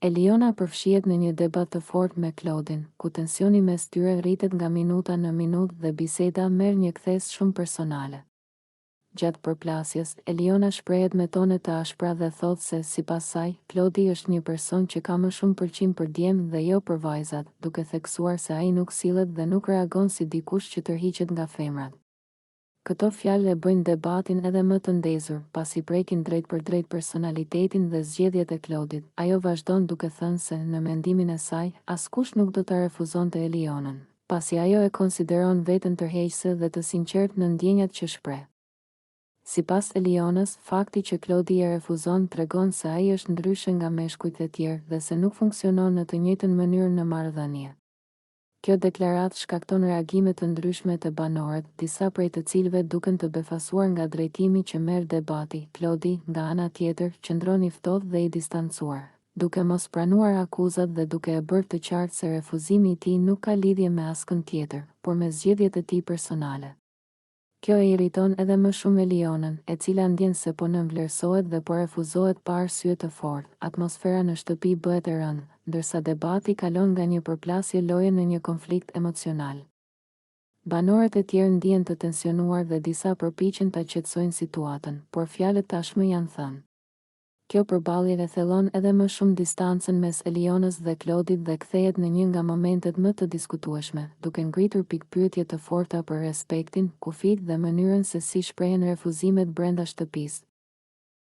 Eliona përfshihet në një debat të fortë me Claudin, ku tensioni mes tyre rritet nga minuta në minutë dhe biseda merr një kthes shumë personale. Gjatë përplasjes, Eliona shprehet me tone të ashpra dhe thotë se, sipas saj, Claudi është një person që ka më shumë pëlqim për djemt dhe jo për vajzat, duke theksuar se ai nuk sillet dhe nuk reagon si dikush që tërhiqet nga femrat. Këto fjalë e bëjnë debatin edhe më të ndezur, pasi prekin drejt për drejt personalitetin dhe zgjedhjet e Claudit. Ajo vazhdon duke thënë se, në mendimin e saj, askush nuk do ta refuzonte Elionën, pasi ajo e konsideron veten tërheqëse dhe të sinqertë në ndjenjat që shpreh. Sipas Elionës, fakti që Claudi e refuzon tregon se ai është ndryshe nga meshkujt e tjerë dhe se nuk funksionon në të njëjtën mënyrë në marrëdhënie. Kjo deklaratë shkakton reagime të ndryshme të banorët, disa prej të cilëve duken të befasuar nga drejtimi që merr debati. Claudi, nga ana tjetër, qëndron i ftohtë dhe i distancuar, duke mos pranuar akuzat dhe duke e bërë të qartë se refuzimi i tij nuk ka lidhje me askën tjetër, por me zgjedhjet e tij personale. Kjo e irriton edhe më shumë Elionën, e cila ndjen se po nënvlerësohet dhe po refuzohet pa arsye të fortë. Atmosfera në shtëpi bëhet e rëndë, ndërsa debati kalon nga një përplasje loje në një konflikt emocional. Banorët e tjerë ndihen të tensionuar dhe disa përpiqen ta qetësojnë situatën, por fjalët tashmë janë thënë. Kjo përballje e thellon edhe më shumë distancën mes Elionës dhe Claudit dhe kthehet në një nga momentet më të diskutueshme, duke ngritur pikpyetje të forta për respektin, kufijtë dhe mënyrën se si shprehen refuzimet brenda shtëpisë.